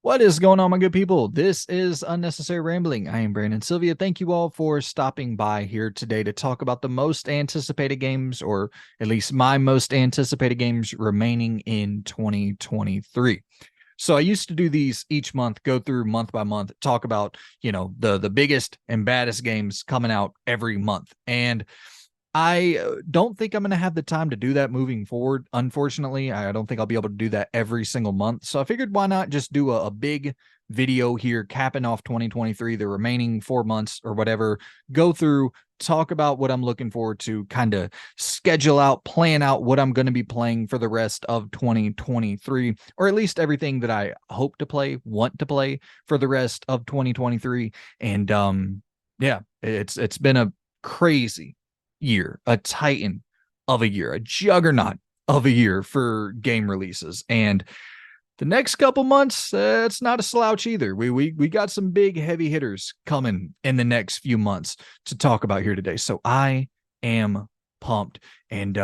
What is going on, my good people? This is Unnecessary Rambling. I am Brandon Sylvia. Thank you all for stopping by here today to talk about the most anticipated games, or at least my most anticipated games remaining in 2023. So I used to do these each month, go through month by month, talk about, the biggest and baddest games coming out every month. And I don't think I'm going to have the time to do that moving forward. Unfortunately, I don't think I'll be able to do that every single month. So I figured why not just do a big video here, capping off 2023, the remaining 4 months or whatever, go through, talk about what I'm looking forward to, kind of schedule out, plan out what I'm going to be playing for the rest of 2023, or at least everything that I hope to play, want to play for the rest of 2023. And yeah, it's been a crazy year, a titan of a year, a juggernaut of a year for game releases. And the next couple months, it's not a slouch either. We got some big heavy hitters coming in the next few months to talk about here today. So I am pumped. And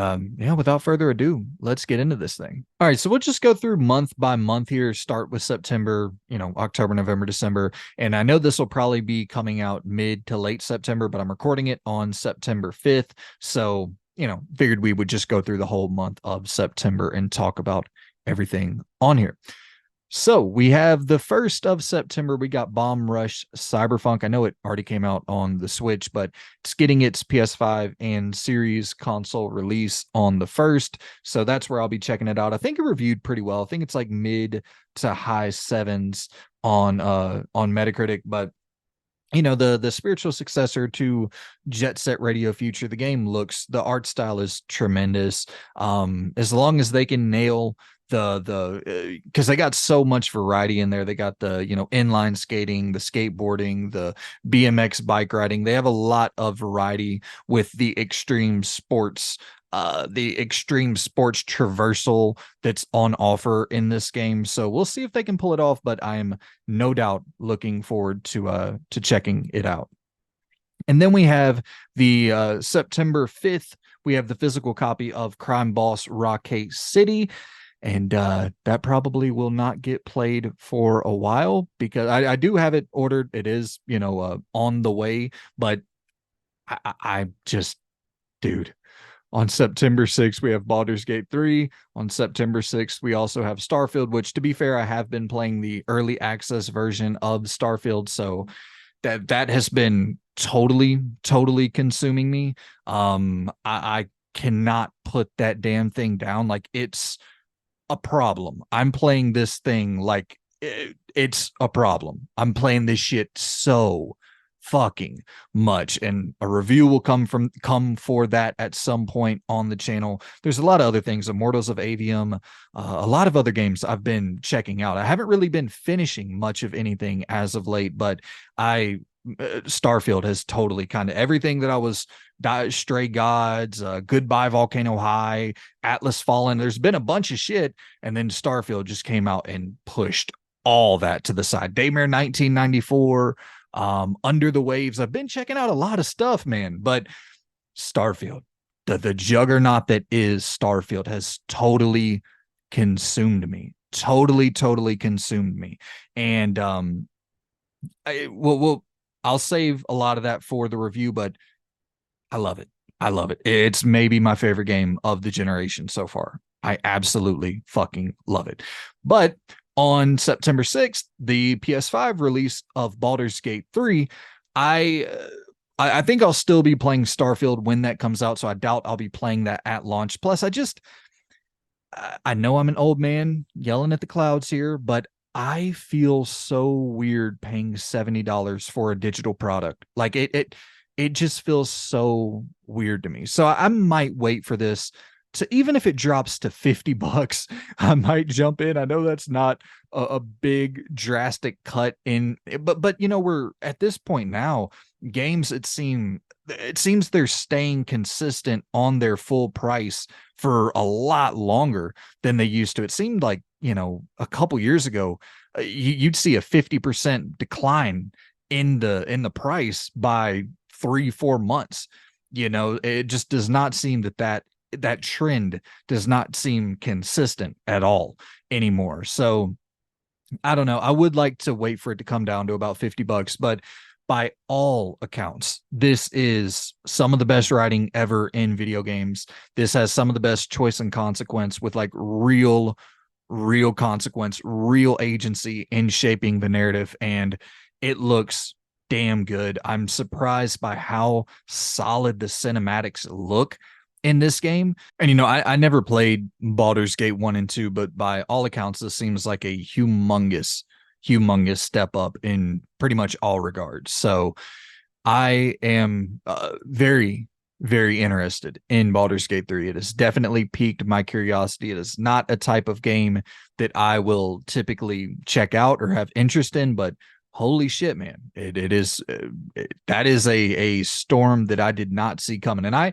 without further ado, let's get into this thing. All right, so we'll just go through month by month here. Start with September, October, November, December. And I know this will probably be coming out mid to late September, but I'm recording it on September 5th. So, figured we would just go through the whole month of September and talk about everything on here. So we have the 1st of September. We got Bomb Rush Cyberpunk. I know it already came out on the Switch, but it's getting its PS5 and Series console release on the 1st. So that's where I'll be checking it out. I think it reviewed pretty well. I think it's like mid to high sevens on Metacritic, but the spiritual successor to Jet Set Radio Future, the art style is tremendous. As long as they can nail because they got so much variety in there. They got the inline skating, the skateboarding, the BMX bike riding. They have a lot of variety with the extreme sports traversal that's on offer in this game. So we'll see if they can pull it off, but I'm no doubt looking forward to checking it out. And then we have the September 5th, we have the physical copy of Crime Boss Rockade City. And that probably will not get played for a while because I do have it ordered. It is, on the way, but I just, dude. On September 6th, we have Baldur's Gate 3. On September 6th, we also have Starfield, which, to be fair, I have been playing the early access version of Starfield. So that has been totally consuming me. I cannot put that damn thing down. Like, it's a problem. I'm playing this thing like it's a problem. I'm playing this shit so fucking much, and a review will come for that at some point on the channel. There's a lot of other things, Immortals of Avium, a lot of other games I've been checking out. I haven't really been finishing much of anything as of late, but Starfield has totally kind of everything that I was Stray Gods, Goodbye Volcano High, Atlas Fallen. There's been a bunch of shit, and then Starfield just came out and pushed all that to the side. Daymare 1994, Under the Waves. I've been checking out a lot of stuff, man, but Starfield, the juggernaut that is Starfield, has totally consumed me. Totally consumed me. And I'll save a lot of that for the review, but I love it. I love it. It's maybe my favorite game of the generation so far. I absolutely fucking love it. But on September 6th, the PS5 release of Baldur's Gate 3, I think I'll still be playing Starfield when that comes out, so I doubt I'll be playing that at launch. Plus, I know I'm an old man yelling at the clouds here, but I feel so weird paying $70 for a digital product. Like it just feels so weird to me. So I might wait for this to, even if it drops to $50, I might jump in. I know that's not a big drastic cut in, but we're at this point now, games, it seems they're staying consistent on their full price for a lot longer than they used to. It seemed like, a couple years ago, you'd see a 50% decline in the price by 3-4 months. It just does not seem that trend does not seem consistent at all anymore. So I don't know. I would like to wait for it to come down to about $50, but by all accounts, this is some of the best writing ever in video games. This has some of the best choice and consequence with like real consequence, real agency in shaping the narrative, and it looks damn good. I'm surprised by how solid the cinematics look in this game. And I never played Baldur's Gate 1 and 2, but by all accounts, this seems like a humongous step up in pretty much all regards. So I am very interested in Baldur's Gate 3. It has definitely piqued my curiosity. It is not a type of game that I will typically check out or have interest in, but holy shit, man. It is that is a storm that I did not see coming. And I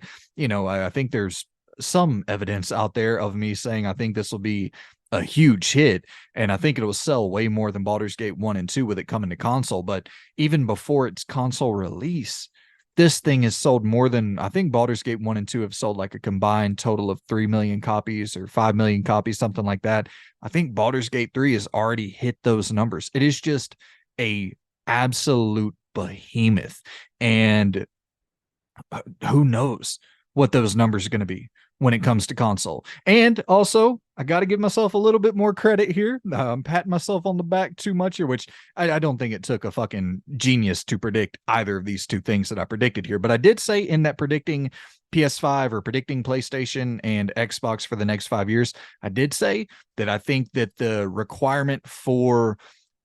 think there's some evidence out there of me saying I think this will be a huge hit, and I think it will sell way more than Baldur's Gate 1 and 2 with it coming to console. But even before its console release, this thing has sold more than, I think Baldur's Gate 1 and 2 have sold like a combined total of 3 million copies or 5 million copies, something like that. I think Baldur's Gate 3 has already hit those numbers. It is just a absolute behemoth, and who knows what those numbers are going to be when it comes to console. And also, I got to give myself a little bit more credit here. I'm patting myself on the back too much here, which I don't think it took a fucking genius to predict either of these two things that I predicted here. But I did say in that predicting PS5 or predicting PlayStation and Xbox for the next 5 years, I did say that I think that the requirement for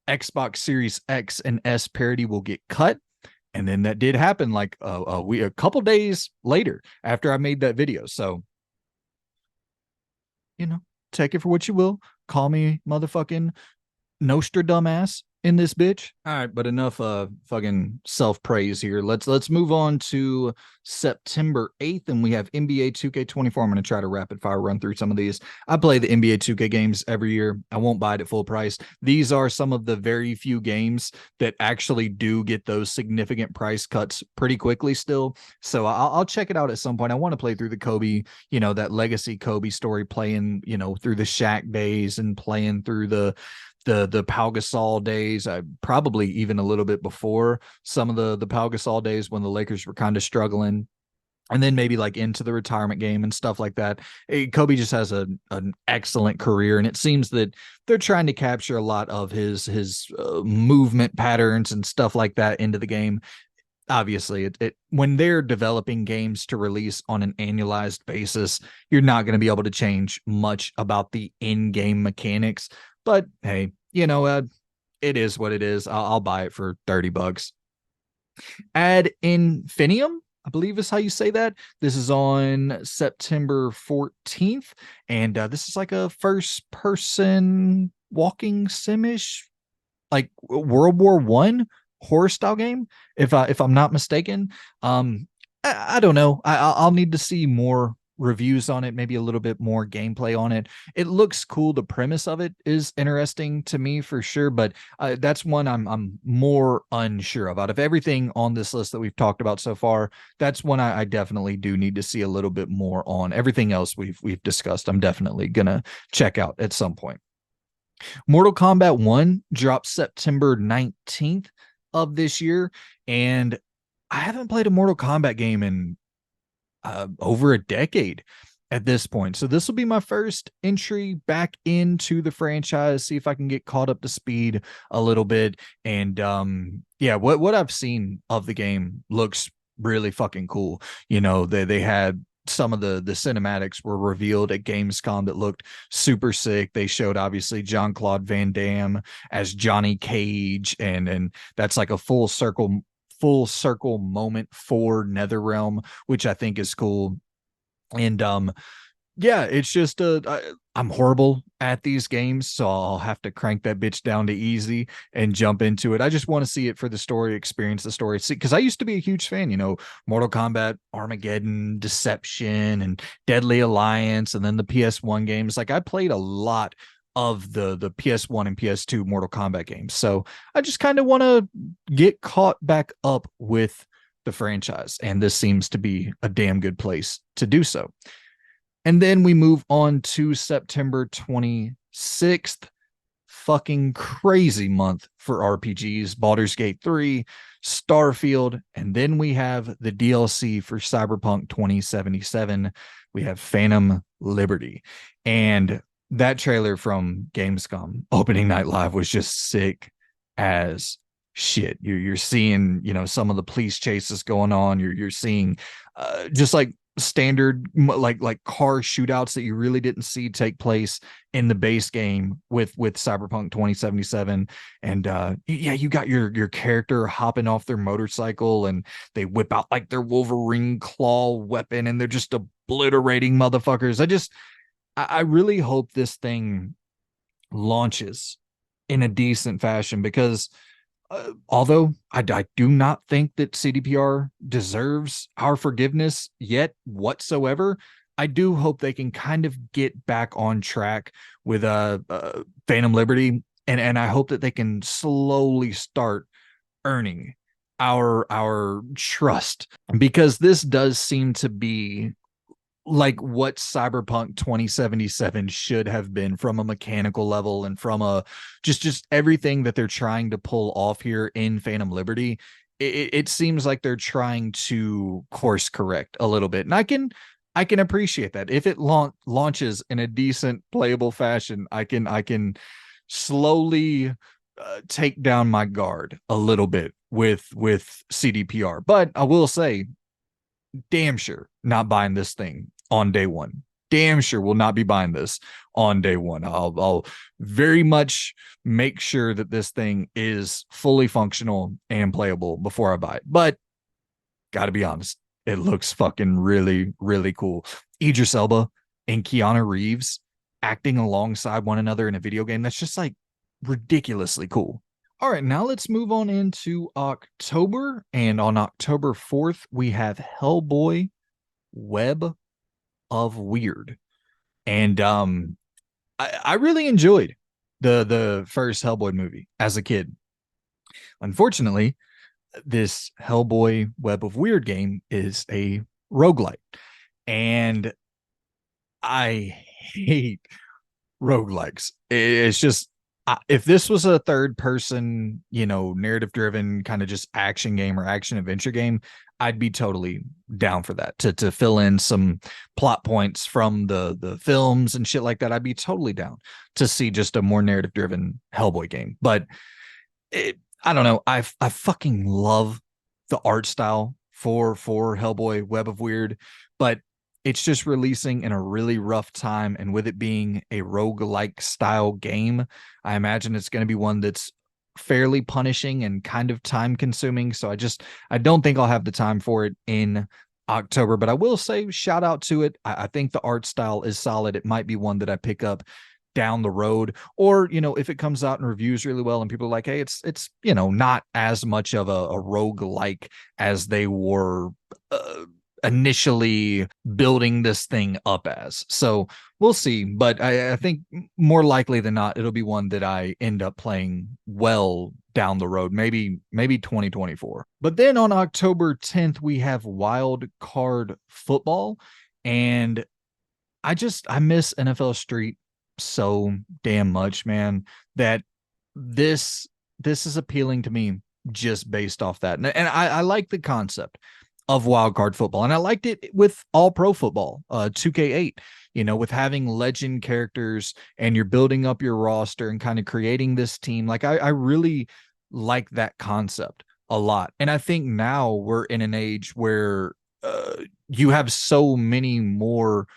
Xbox Series X and S parity will get cut. And then that did happen like a couple days later after I made that video. So, take it for what you will. Call me motherfucking Nostradumbass in this bitch. All right, but enough fucking self-praise here. Let's move on to September 8th, and we have NBA 2K24. I'm going to try to rapid fire run through some of these. I play the NBA 2K games every year. I won't buy it at full price. These are some of the very few games that actually do get those significant price cuts pretty quickly still. So I'll check it out at some point. I want to play through the Kobe, that legacy Kobe story, playing, through the Shaq days and playing through the Pau Gasol days. I probably even a little bit before some of the Pau Gasol days when the Lakers were kind of struggling, and then maybe like into the retirement game and stuff like that. Kobe just has an excellent career, and it seems that they're trying to capture a lot of his movement patterns and stuff like that into the game. Obviously, it when they're developing games to release on an annualized basis, you're not going to be able to change much about the in-game mechanics. But hey, it is what it is. I'll buy it for $30. Ad Infinium, I believe is how you say that. This is on September 14th, and this is like a first-person walking simish, like World War I horror style game, if I'm not mistaken. I don't know. I'll need to see more reviews on it, maybe a little bit more gameplay on it. It looks cool. The premise of it is interesting to me for sure, but that's one I'm more unsure of. Out of everything on this list that we've talked about so far, that's one I definitely do need to see a little bit more on. Everything else we've discussed, I'm definitely gonna check out at some point. Mortal Kombat 1 drops September 19th of this year, and I haven't played a Mortal Kombat game in over a decade at this point. So this will be my first entry back into the franchise, see if I can get caught up to speed a little bit. And yeah, what I've seen of the game looks really fucking cool. They had some of the cinematics were revealed at Gamescom that looked super sick. They showed obviously Jean-Claude Van Damme as Johnny Cage, and that's like a full circle moment for NetherRealm, which I think is cool. And yeah, it's just I'm horrible at these games, so I'll have to crank that bitch down to easy and jump into it. I just want to see it for the story, experience the story, see, because I used to be a huge fan, Mortal Kombat, Armageddon, Deception, and Deadly Alliance, and then the PS1 games. Like I played a lot of the PS1 and PS2 Mortal Kombat games. So I just kind of want to get caught back up with the franchise, and this seems to be a damn good place to do so. And then we move on to September 26th, fucking crazy month for RPGs. Baldur's Gate 3, Starfield, and then we have the DLC for Cyberpunk 2077. We have Phantom Liberty. And that trailer from Gamescom opening night live was just sick as shit. You're seeing, some of the police chases going on. You're seeing just like standard like car shootouts that you really didn't see take place in the base game with Cyberpunk 2077. And yeah, you got your character hopping off their motorcycle and they whip out like their Wolverine claw weapon and they're just obliterating motherfuckers. I really hope this thing launches in a decent fashion because although I do not think that CDPR deserves our forgiveness yet whatsoever, I do hope they can kind of get back on track with Phantom Liberty, and I hope that they can slowly start earning our trust, because this does seem to be like what Cyberpunk 2077 should have been from a mechanical level and from a just everything that they're trying to pull off here in Phantom Liberty. It seems like they're trying to course correct a little bit, and I can appreciate that. If it launches in a decent playable fashion, I can slowly take down my guard a little bit with CDPR. But I will say, damn sure not buying this thing on day one. Damn sure will not be buying this on day one. I'll very much make sure that this thing is fully functional and playable before I buy it. But gotta be honest, it looks fucking really, really cool. Idris Elba and Keanu Reeves acting alongside one another in a video game, that's just like ridiculously cool. All right, now let's move on into October. And on October 4th, we have Hellboy Web of Weird. And I really enjoyed the first Hellboy movie as a kid. Unfortunately, this Hellboy Web of Weird game is a roguelite. And I hate roguelikes. It's just, if this was a third person, narrative driven kind of just action game or action adventure game, I'd be totally down for that to fill in some plot points from the films and shit like that. I'd be totally down to see just a more narrative driven Hellboy game. But I don't know. I fucking love the art style for Hellboy Web of Weird, but it's just releasing in a really rough time. And with it being a roguelike style game, I imagine it's going to be one that's fairly punishing and kind of time consuming. So I don't think I'll have the time for it in October, but I will say shout out to it. I think the art style is solid. It might be one that I pick up down the road, or if it comes out and reviews really well and people are like, hey, it's not as much of a roguelike as they were initially building this thing up as. So we'll see, but I think more likely than not, it'll be one that I end up playing well down the road, maybe 2024. But then on October 10th, we have Wild Card Football, and I miss NFL Street so damn much, man, that this is appealing to me just based off that. And I like the concept of Wild Card Football, and I liked it with All Pro Football 2K8, with having legend characters and you're building up your roster and kind of creating this team. Like I really like that concept a lot. And I think now we're in an age where you have so many more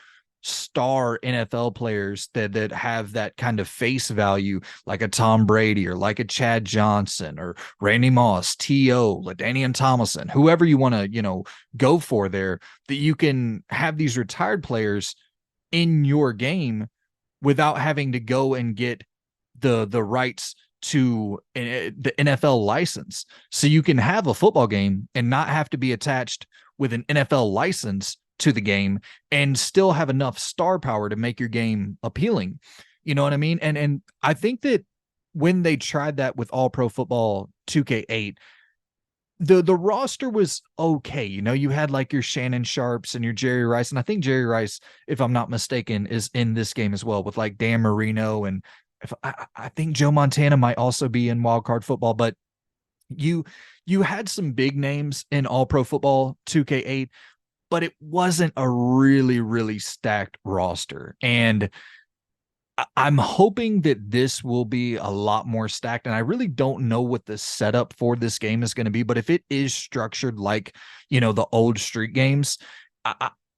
star NFL players that have that kind of face value, like a Tom Brady or like a Chad Johnson or Randy Moss, T.O., LaDainian Tomlinson, whoever you want to, go for there, that you can have these retired players in your game without having to go and get the rights to the NFL license. So you can have a football game and not have to be attached with an NFL license to the game and still have enough star power to make your game appealing. You know what I mean? And I think that when they tried that with All Pro Football 2K8, the roster was okay. You had like your Shannon Sharps and your Jerry Rice. And I think Jerry Rice, if I'm not mistaken, is in this game as well, with like Dan Marino and if I think Joe Montana might also be in wild card football, but you you had some big names in All Pro Football 2K8, but it wasn't a really stacked roster. And I'm hoping that this will be a lot more stacked. And I really don't know what the setup for this game is going to be, but if it is structured like, the old street games,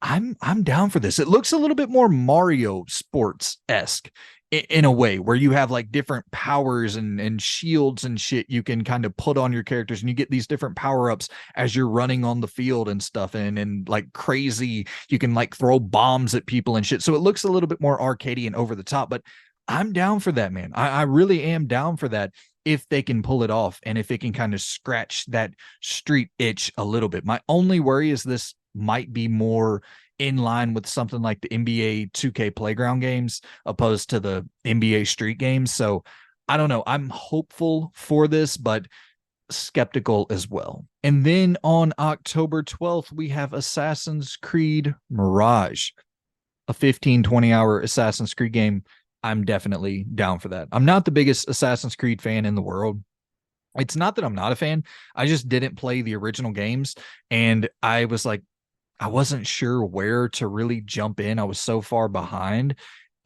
I'm down for this. It looks a little bit more Mario Sports esque in a way, where you have like different powers and shields and shit you can kind of put on your characters, and you get these different power ups as you're running on the field and stuff, and like crazy, you can like throw bombs at people and shit. So it looks a little bit more arcadey and over the top, but I'm down for that, man. I really am down for that if they can pull it off and if it can kind of scratch that street itch a little bit. My only worry is this might be more in line with something like the NBA 2K playground games opposed to the NBA street games. So I don't know. I'm hopeful for this, but skeptical as well. And then on October 12th, we have Assassin's Creed Mirage, a 15-20 hour Assassin's Creed game. I'm definitely down for that. I'm not the biggest Assassin's Creed fan in the world. It's not that I'm not a fan. I just didn't play the original games. And I was like, I wasn't sure where to really jump in. I was so far behind.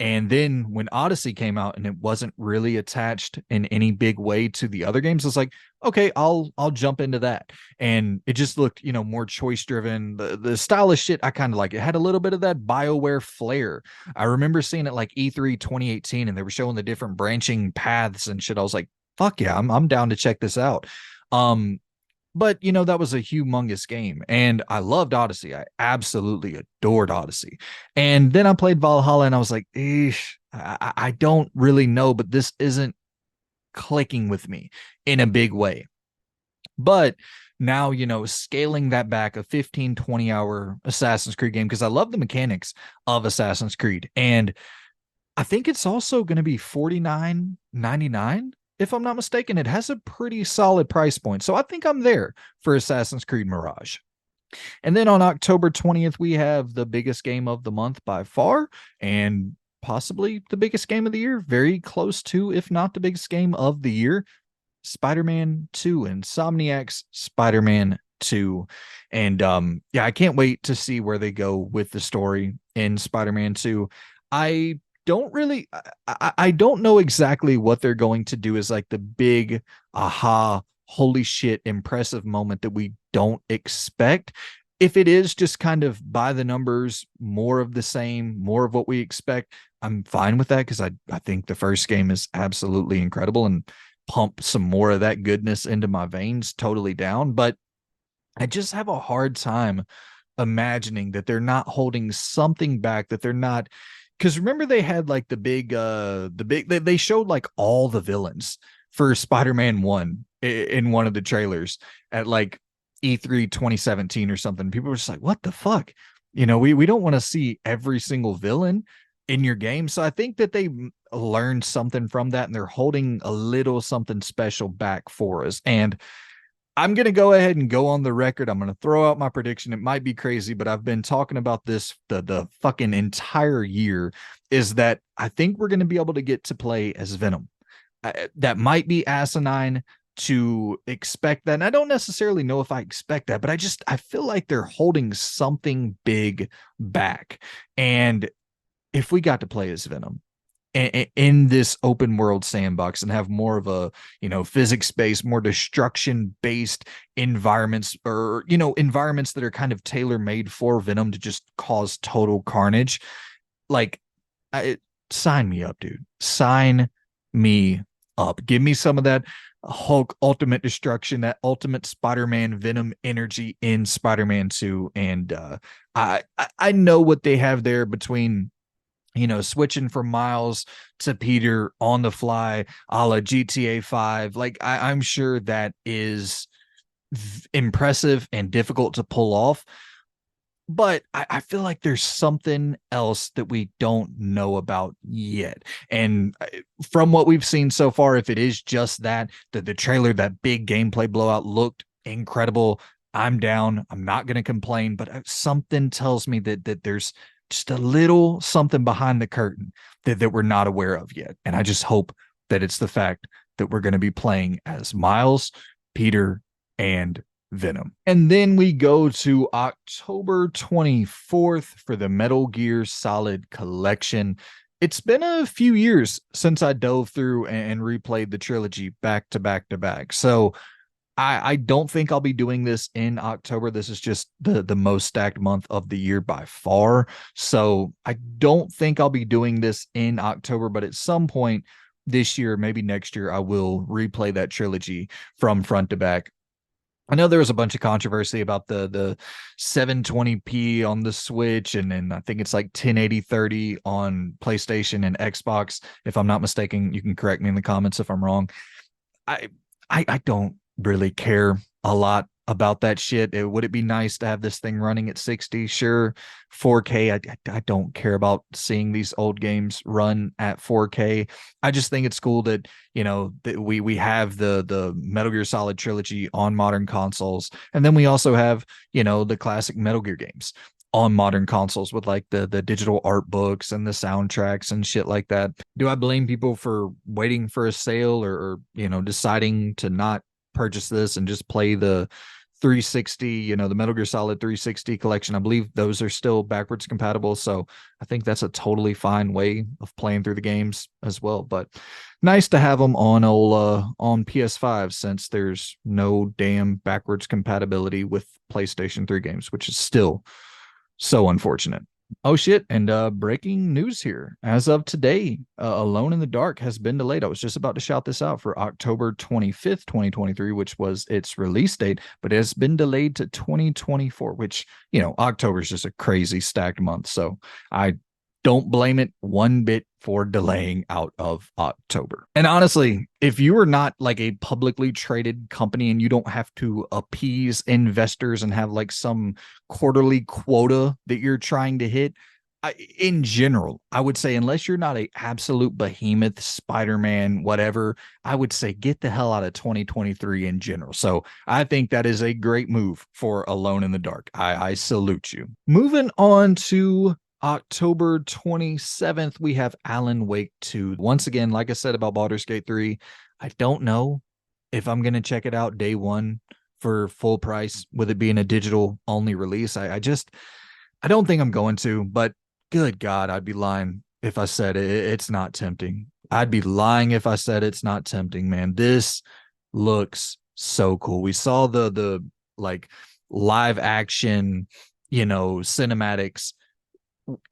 And then when Odyssey came out and it wasn't really attached in any big way to the other games, I was like, okay, I'll jump into that. And it just looked, more choice driven. The stylish shit I kind of like. It had a little bit of that BioWare flair. I remember seeing it like E3 2018, and they were showing the different branching paths and shit. I was like, fuck yeah, I'm down to check this out. But that was a humongous game, and I loved Odyssey. I absolutely adored Odyssey. And then I played Valhalla, and I was like, I don't really know, but this isn't clicking with me in a big way. But now, scaling that back, a 15-20 hour Assassin's Creed game, because I love the mechanics of Assassin's Creed. And I think it's also going to be $49.99. If I'm not mistaken. It has a pretty solid price point. So I think I'm there for Assassin's Creed Mirage. And then on October 20th, we have the biggest game of the month by far, and possibly the biggest game of the year, very close to, if not the biggest game of the year, Spider-Man 2, Insomniac's Spider-Man 2. And I can't wait to see where they go with the story in Spider-Man 2. I don't know exactly what they're going to do as like the big aha, holy shit, impressive moment that we don't expect. If it is just kind of by the numbers, more of the same, more of what we expect, I'm fine with that, because I think the first game is absolutely incredible, and pump some more of that goodness into my veins, totally down. But I just have a hard time imagining that they're not holding something back, that they're not, because remember they had like they showed like all the villains for Spider-Man 1 in one of the trailers at like E3 2017 or something. People were just like, what the fuck? We don't want to see every single villain in your game. So I think that they learned something from that, and they're holding a little something special back for us. And I'm going to go ahead and go on the record. I'm going to throw out my prediction. It might be crazy, but I've been talking about this the fucking entire year, is that I think we're going to be able to get to play as Venom. That might be asinine to expect that. And I don't necessarily know if I expect that, but I feel like they're holding something big back. And if we got to play as Venom in this open world sandbox and have more of a physics based, more destruction based environments, or environments that are kind of tailor made for Venom to just cause total carnage, like sign me up, dude. Sign me up. Give me some of that Hulk ultimate destruction, that ultimate Spider-Man Venom energy in Spider-Man 2. And I know what they have there between switching from Miles to Peter on the fly, a la GTA 5. Like, I'm sure that is impressive and difficult to pull off. But I feel like there's something else that we don't know about yet. And from what we've seen so far, if it is just that, the trailer, that big gameplay blowout looked incredible. I'm down. I'm not going to complain, but something tells me that there's just a little something behind the curtain that we're not aware of yet. And I just hope that it's the fact that we're going to be playing as Miles, Peter, and Venom. And then we go to October 24th for the Metal Gear Solid Collection. It's been a few years since I dove through and replayed the trilogy back to back to back. So I don't think I'll be doing this in October. This is just the most stacked month of the year by far. So I don't think I'll be doing this in October, but at some point this year, maybe next year, I will replay that trilogy from front to back. I know there was a bunch of controversy about the 720p on the Switch, and then I think it's like 1080/30 on PlayStation and Xbox. If I'm not mistaken, you can correct me in the comments if I'm wrong. I I don't really care a lot about that shit. Would it be nice to have this thing running at 60? Sure. 4K, I don't care about seeing these old games run at 4K. I just think it's cool that, that we have the Metal Gear Solid trilogy on modern consoles, and then we also have, the classic Metal Gear games on modern consoles with like the digital art books and the soundtracks and shit like that. Do I blame people for waiting for a sale or deciding to not purchase this and just play the 360, the Metal Gear Solid 360 collection? I believe those are still backwards compatible, so I think that's a totally fine way of playing through the games as well. But nice to have them on on PS5, since there's no damn backwards compatibility with PlayStation 3 games, which is still so unfortunate. Oh shit, and breaking news here. As of today, Alone in the Dark has been delayed. I was just about to shout this out for October 25th, 2023, which was its release date, but it has been delayed to 2024, which, October is just a crazy stacked month. So I don't blame it one bit for delaying out of October. And honestly, if you are not like a publicly traded company and you don't have to appease investors and have like some quarterly quota that you're trying to hit, in general, I would say, unless you're not a absolute behemoth, Spider-Man, whatever, I would say get the hell out of 2023 in general. So I think that is a great move for Alone in the Dark. I salute you. Moving on to October 27th, we have Alan Wake 2. Once again, like I said about Baldur's Gate 3, I don't know if I'm going to check it out day one for full price, with it being a digital only release. I don't think I'm going to, but good God, I'd be lying if I said it's not tempting. I'd be lying if I said it's not tempting, man. This looks so cool. We saw the like live action, cinematics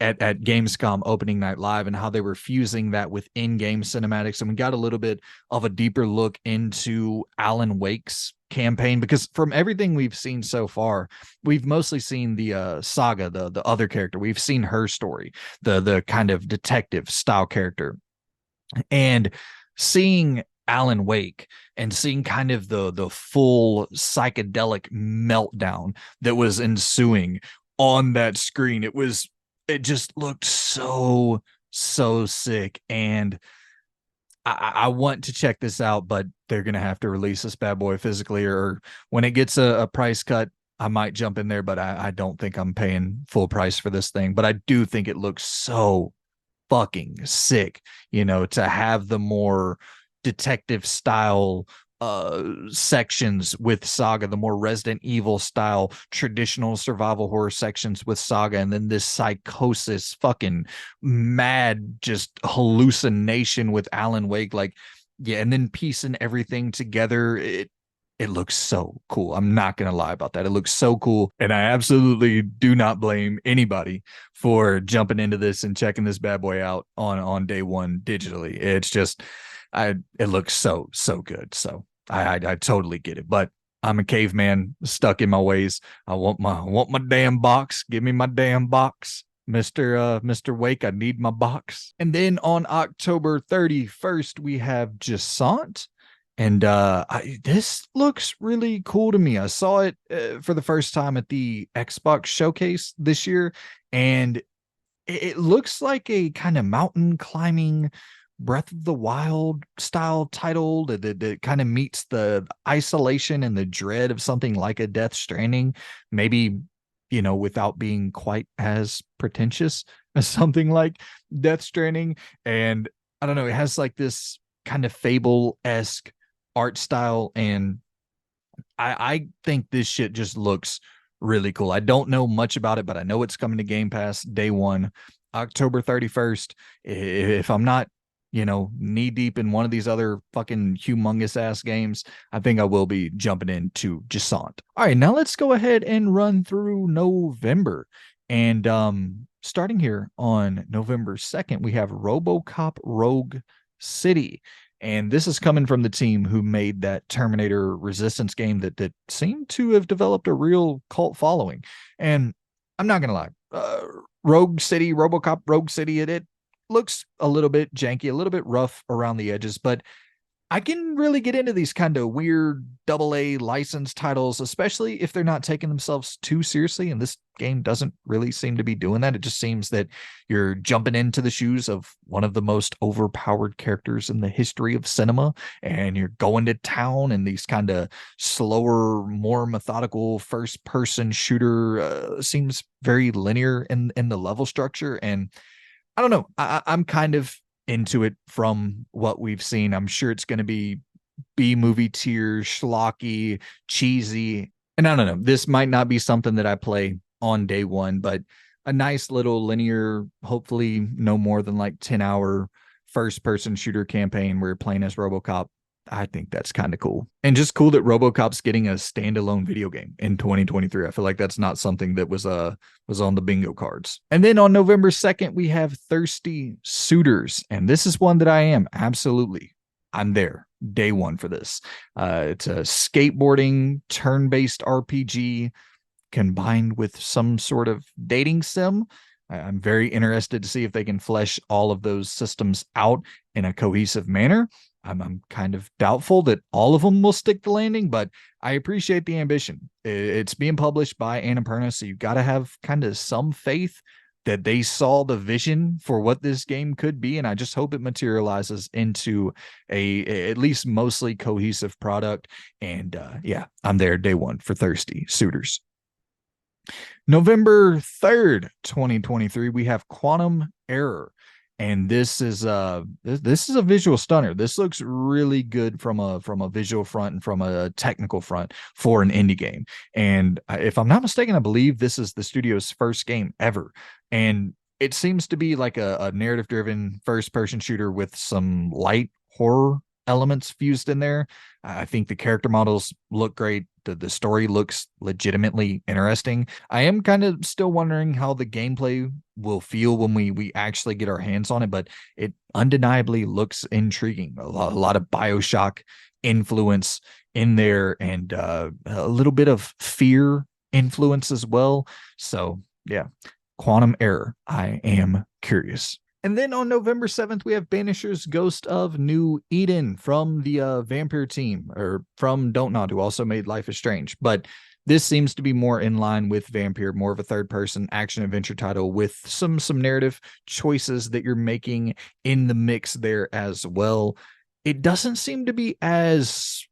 at Gamescom opening night live, and how they were fusing that with in-game cinematics. And we got a little bit of a deeper look into Alan Wake's campaign, because from everything we've seen so far, we've mostly seen the Saga, the other character. We've seen her story, the kind of detective style character, and seeing Alan Wake and seeing kind of the full psychedelic meltdown that was ensuing on that screen. It just looked so sick, and I want to check this out, but they're gonna have to release this bad boy physically, or when it gets a price cut, I might jump in there, but I don't think I'm paying full price for this thing. But I do think it looks so fucking sick, to have the more detective style sections with Saga, the more Resident Evil style traditional survival horror sections with Saga, and then this psychosis fucking mad just hallucination with Alan Wake. Like, yeah, and then piecing everything together, it looks so cool. I'm not going to lie about that. It looks so cool. And I absolutely do not blame anybody for jumping into this and checking this bad boy out on day one digitally. It's just, it looks so good. So I totally get it, but I'm a caveman stuck in my ways. I want my damn box. Give me my damn box. Mr. Wake, I need my box. And then on October 31st, we have Jusant. And this looks really cool to me. I saw it for the first time at the Xbox showcase this year, and it looks like a kind of mountain climbing Breath of the Wild style title that kind of meets the isolation and the dread of something like a Death Stranding, maybe without being quite as pretentious as something like Death Stranding. And I don't know, it has like this kind of Fable-esque art style, and I think this shit just looks really cool. I don't know much about it, but I know it's coming to Game Pass day one, October 31st. If I'm not, knee deep in one of these other fucking humongous ass games, I think I will be jumping into Jasant. All right, now let's go ahead and run through November. And starting here on November 2nd, we have RoboCop Rogue City. And this is coming from the team who made that Terminator Resistance game that seemed to have developed a real cult following. And I'm not gonna lie, Rogue City, RoboCop Rogue City, it looks a little bit janky, a little bit rough around the edges, but I can really get into these kind of weird AA licensed titles, especially if they're not taking themselves too seriously. And this game doesn't really seem to be doing that. It just seems that you're jumping into the shoes of one of the most overpowered characters in the history of cinema, and you're going to town in these kind of slower, more methodical first person shooter. Seems very linear in the level structure. And I don't know. I'm kind of into it from what we've seen. I'm sure it's going to be B movie tier, schlocky, cheesy. And I don't know. This might not be something that I play on day one, but a nice little linear, hopefully no more than like 10-hour first person shooter campaign where you're playing as RoboCop. I think that's kind of cool. And just cool that RoboCop's getting a standalone video game in 2023. I feel like that's not something that was on the bingo cards. And then on November 2nd, we have Thirsty Suitors. And this is one that I'm there day one for this. It's a skateboarding turn-based RPG combined with some sort of dating sim. I'm very interested to see if they can flesh all of those systems out in a cohesive manner. I'm kind of doubtful that all of them will stick the landing, but I appreciate the ambition. It's being published by Annapurna, so you've got to have kind of some faith that they saw the vision for what this game could be, and I just hope it materializes into a at least mostly cohesive product. And yeah, I'm there day one for Thirsty Suitors. November 3rd, 2023, we have Quantum Error. And this is a visual stunner. This looks really good from a visual front and from a technical front for an indie game. And if I'm not mistaken, I believe this is the studio's first game ever. And it seems to be like a narrative driven first person shooter with some light horror elements fused in there. I think the character models look great. The story looks legitimately interesting. I am kind of still wondering how the gameplay will feel when we actually get our hands on it, but it undeniably looks intriguing. A lot of BioShock influence in there, and a little bit of fear influence as well. So yeah, Quantum Error. I am curious. And then on November 7th, we have Banisher's Ghost of New Eden from the Vampire team, or from Don't Nod, who also made Life is Strange. But this seems to be more in line with Vampire, more of a third-person action-adventure title with some narrative choices that you're making in the mix there as well. It doesn't seem to be as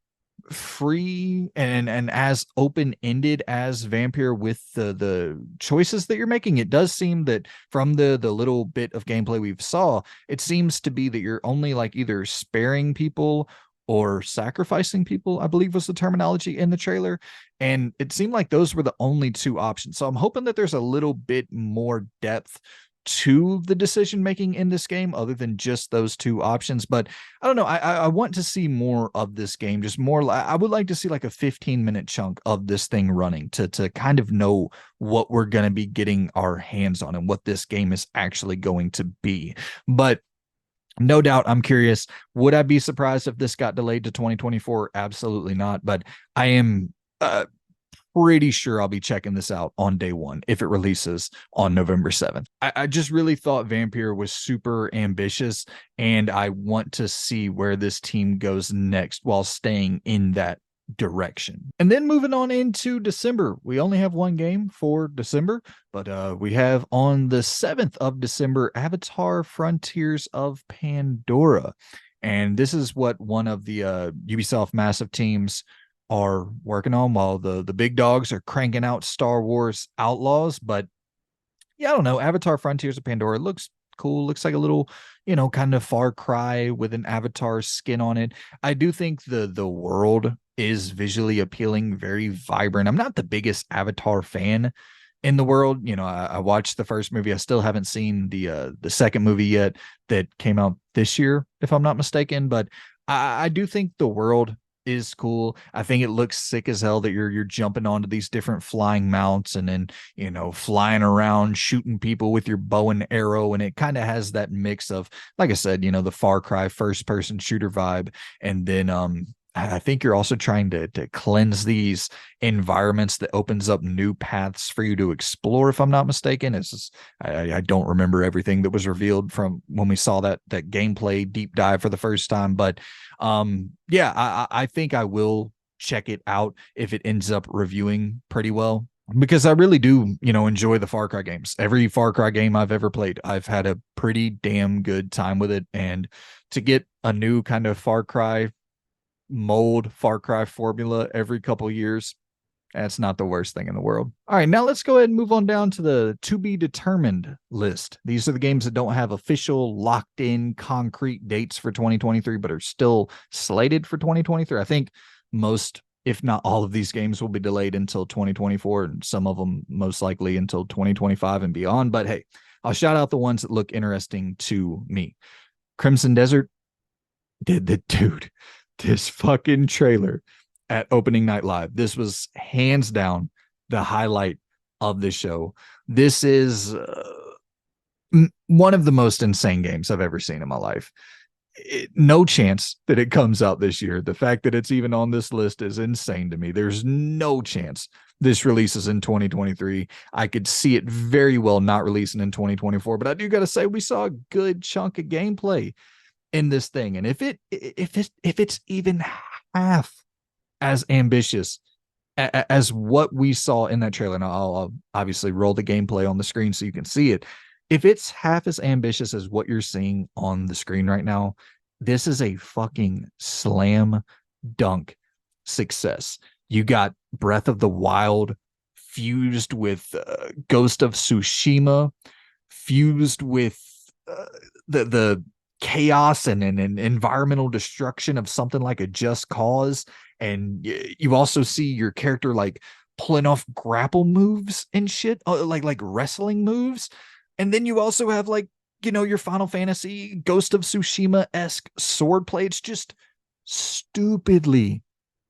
free and as open-ended as Vampire with the choices that you're making. It does seem that from the little bit of gameplay we've saw, it seems to be that you're only like either sparing people or sacrificing people, I believe was the terminology in the trailer. And it seemed like those were the only two options. So I'm hoping that there's a little bit more depth to the decision making in this game other than just those two options. But I don't know, I want to see more of this game, just more. I would like to see like a 15-minute chunk of this thing running to kind of know what we're going to be getting our hands on and what this game is actually going to be. But no doubt, I'm curious. Would I be surprised if this got delayed to 2024? Absolutely not. But I am pretty sure I'll be checking this out on day one if it releases on November 7th. I just really thought Vampire was super ambitious, and I want to see where this team goes next while staying in that direction. And then moving on into December, we only have one game for December, but we have on the 7th of December, Avatar Frontiers of Pandora. And this is what one of the Ubisoft massive teams are working on, while the big dogs are cranking out Star Wars Outlaws. But yeah, I don't know. Avatar Frontiers of Pandora looks cool. Looks like a little, kind of Far Cry with an Avatar skin on it. I do think the world is visually appealing, very vibrant. I'm not the biggest Avatar fan in the world. I watched the first movie. I still haven't seen the second movie yet, that came out this year, if I'm not mistaken. But I do think the world is cool. I think it looks sick as hell that you're jumping onto these different flying mounts, and then flying around shooting people with your bow and arrow, and it kind of has that mix of, like I said, the Far Cry first person shooter vibe. And then I think you're also trying to cleanse these environments, that opens up new paths for you to explore, if I'm not mistaken. It's just, I don't remember everything that was revealed from when we saw that gameplay deep dive for the first time. But yeah, I think I will check it out if it ends up reviewing pretty well, because I really do, enjoy the Far Cry games. Every Far Cry game I've ever played, I've had a pretty damn good time with it. And to get a new kind of Far Cry mold, Far Cry formula every couple years, that's not the worst thing in the world. All right, now let's go ahead and move on down to the to be determined list. These are the games that don't have official locked in concrete dates for 2023, but are still slated for 2023. I think most, if not all, of these games will be delayed until 2024, and some of them most likely until 2025 and beyond. But hey, I'll shout out the ones that look interesting to me. Crimson Desert, did the dude, this fucking trailer at opening night live. This was hands down the highlight of the show. This is one of the most insane games I've ever seen in my life. No chance that it comes out this year. The fact that it's even on this list is insane to me. There's no chance this releases in 2023. I could see it very well not releasing in 2024, but I do got to say, we saw a good chunk of gameplay in this thing. And if it's even half as ambitious as what we saw in that trailer, and I'll obviously roll the gameplay on the screen so you can see it. If it's half as ambitious as what you're seeing on the screen right now, this is a fucking slam dunk success. You got Breath of the Wild fused with Ghost of Tsushima, fused with the chaos and environmental destruction of something like a Just Cause. And you also see your character like pulling off grapple moves and shit, like wrestling moves. And then you also have like, your Final Fantasy Ghost of Tsushima-esque swordplay. It's just stupidly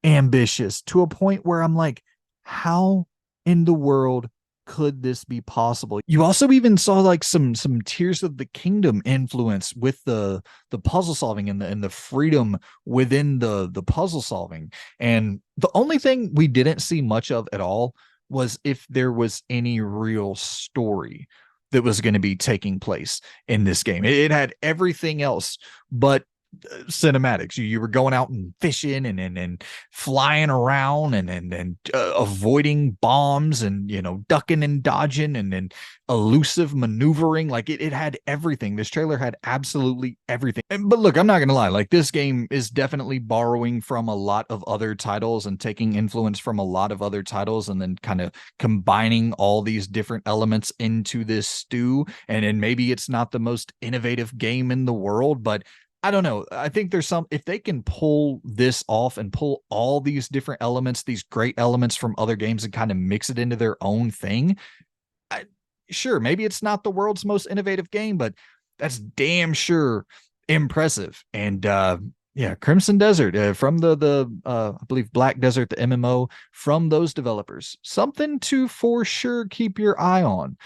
ambitious to a point where I'm like, how in the world could this be possible? You also even saw like some Tears of the Kingdom influence with the puzzle solving and the freedom within the puzzle solving. And the only thing we didn't see much of at all was if there was any real story that was going to be taking place in this game. It had everything else but cinematics. You were going out and fishing and flying around and avoiding bombs and ducking and dodging and elusive maneuvering. Like it had everything. This trailer had absolutely everything. But look, I'm not gonna lie, like this game is definitely borrowing from a lot of other titles and taking influence from a lot of other titles, and then kind of combining all these different elements into this stew. And maybe it's not the most innovative game in the world, but I don't know. I think there's if they can pull this off and pull all these different elements, these great elements from other games, and kind of mix it into their own thing. Sure, maybe it's not the world's most innovative game, but that's damn sure impressive. And yeah, Crimson Desert from the I believe Black Desert, the MMO, from those developers. Something to for sure keep your eye on.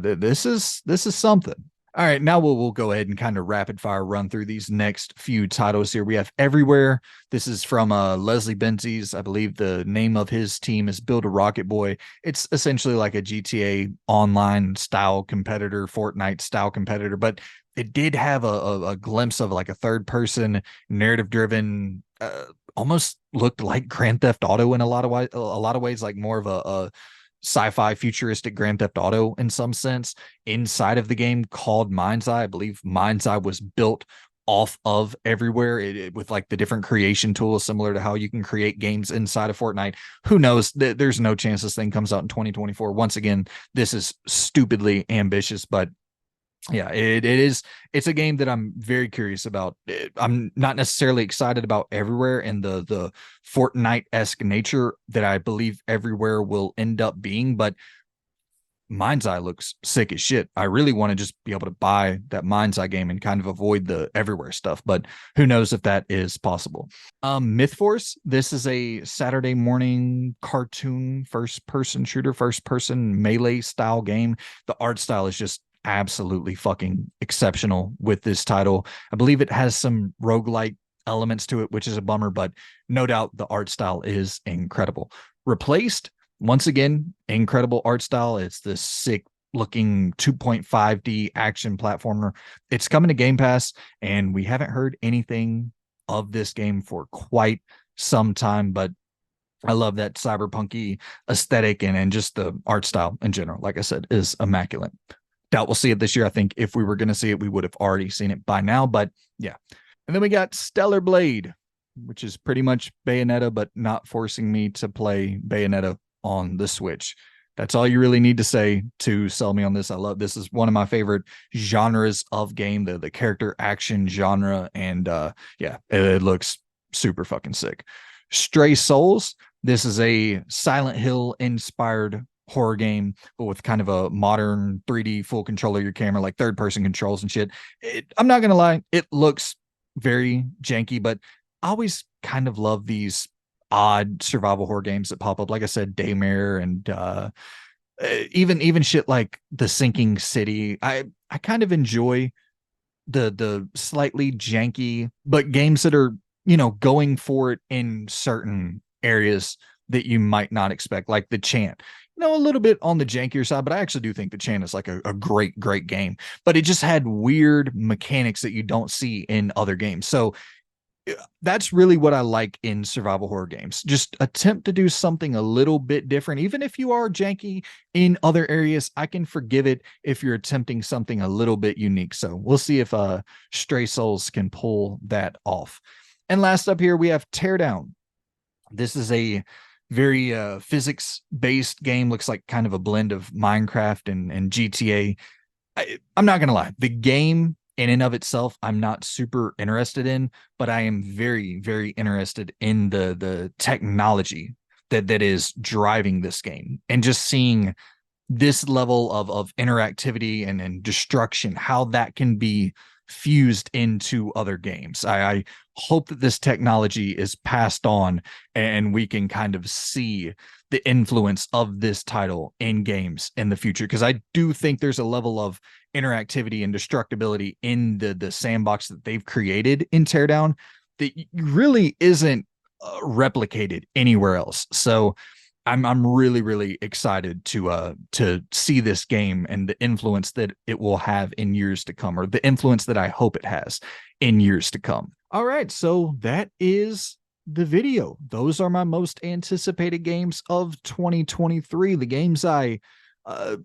This is something. All right, now we'll go ahead and kind of rapid fire run through these next few titles here. We have Everywhere. This is from Leslie Benzies. I believe the name of his team is Build a Rocket Boy. It's essentially like a GTA online style competitor, Fortnite style competitor, but it did have a glimpse of like a third person narrative driven, almost looked like Grand Theft Auto in a lot of ways, like more of a sci-fi futuristic Grand Theft Auto in some sense inside of the game, called Mind's Eye. I believe Mind's Eye was built off of everywhere with like the different creation tools, similar to how you can create games inside of Fortnite. Who knows? There's no chance this thing comes out in 2024. Once again, this is stupidly ambitious, but yeah, it's a game that I'm very curious about. I'm not necessarily excited about everywhere and the Fortnite-esque nature that I believe everywhere will end up being, but Mind's Eye looks sick as shit. I really want to just be able to buy that Mind's Eye game and kind of avoid the everywhere stuff, but who knows if that is possible. Myth Force, this is a Saturday morning cartoon first person shooter, first person melee style game. The art style is just absolutely fucking exceptional with this title. I believe it has some roguelike elements to it, which is a bummer, but no doubt the art style is incredible. Replaced, once again, incredible art style. It's this sick looking 2.5D action platformer. It's coming to Game Pass, and we haven't heard anything of this game for quite some time, but I love that cyberpunky aesthetic and just the art style in general, like I said, is immaculate. Doubt we'll see it this year. I think if we were going to see it, we would have already seen it by now, but yeah. And then we got Stellar Blade, which is pretty much Bayonetta, but not forcing me to play Bayonetta on the Switch. That's all you really need to say to sell me on this. I love this. Is one of my favorite genres of game, the character action genre, and yeah, it looks super fucking sick. Stray Souls, this is a Silent Hill inspired horror game, but with kind of a modern 3D full control of your camera, like third person controls and shit. I'm not gonna lie, it looks very janky, but I always kind of love these odd survival horror games that pop up. Like I said, Daymare and even shit like The Sinking City. I kind of enjoy the slightly janky, but games that are, you know, going for it in certain areas that you might not expect, like The Chant. You know, a little bit on the jankier side, but I actually do think The Chant is like a great game. But it just had weird mechanics that you don't see in other games. So that's really what I like in survival horror games. Just attempt to do something a little bit different. Even if you are janky in other areas, I can forgive it if you're attempting something a little bit unique. So we'll see if Stray Souls can pull that off. And last up here, we have Teardown. This is a very physics-based game. Looks like kind of a blend of Minecraft and GTA. I'm not going to lie. The game in and of itself, I'm not super interested in, but I am very, very interested in the technology that is driving this game, and just seeing this level of interactivity and destruction, how that can be fused into other games. I hope that this technology is passed on and we can kind of see the influence of this title in games in the future, because I do think there's a level of interactivity and destructibility in the sandbox that they've created in Teardown that really isn't replicated anywhere else. So I'm really excited to see this game and the influence that it will have in years to come, or the influence that I hope it has in years to come. All right, so that is the video. Those are my most anticipated games of 2023. The games I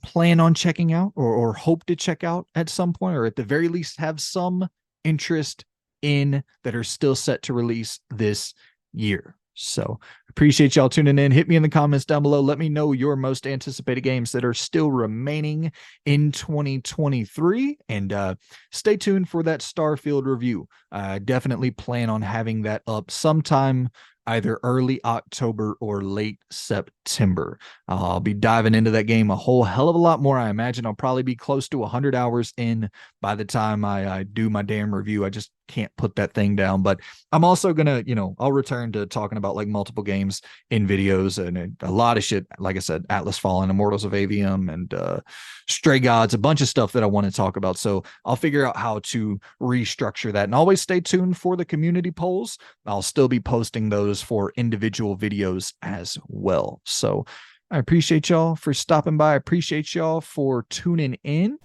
plan on checking out or hope to check out at some point, or at the very least have some interest in, that are still set to release this year. So appreciate y'all tuning in. Hit me in the comments down below. Let me know your most anticipated games that are still remaining in 2023. And stay tuned for that Starfield review. I definitely plan on having that up sometime either early October or late September. I'll be diving into that game a whole hell of a lot more. I imagine I'll probably be close to 100 hours in by the time I do my damn review. I just can't put that thing down. But I'm also gonna, I'll return to talking about like multiple games in videos and a lot of shit. Like I said, Atlas Fallen, Immortals of Avium, and Stray Gods, a bunch of stuff that I want to talk about. So I'll figure out how to restructure that. And always stay tuned for the community polls. I'll still be posting those for individual videos as well. So I appreciate y'all for stopping by. I appreciate y'all for tuning in.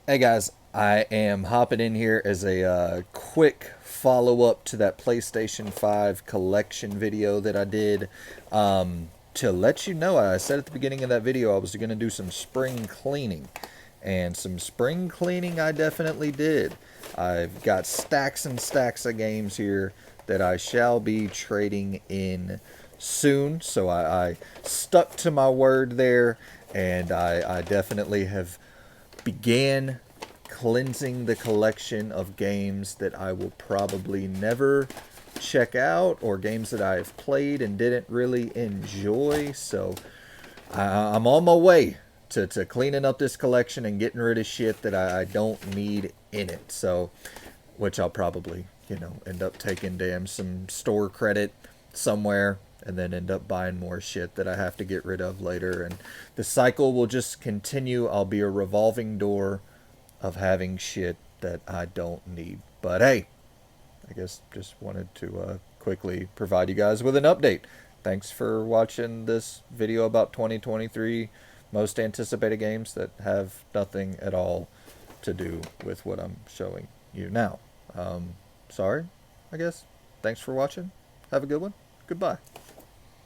Hey guys, I am hopping in here as a quick follow-up to that PlayStation 5 collection video that I did. To let you know, I said at the beginning of that video I was going to do some spring cleaning. and some spring cleaning I definitely did. I've got stacks and stacks of games here that I shall be trading in soon. So I stuck to my word there, and I definitely have began cleansing the collection of games that I will probably never check out, or games that I've played and didn't really enjoy. So I'm on my way to cleaning up this collection and getting rid of shit that I don't need in it. So, which I'll probably, end up taking some store credit somewhere and then end up buying more shit that I have to get rid of later. And the cycle will just continue. I'll be a revolving door of having shit that I don't need. But hey, I guess just wanted to quickly provide you guys with an update. Thanks for watching this video about 2023 most anticipated games that have nothing at all to do with what I'm showing you now. Sorry, I guess. Thanks for watching. Have a good one. Goodbye.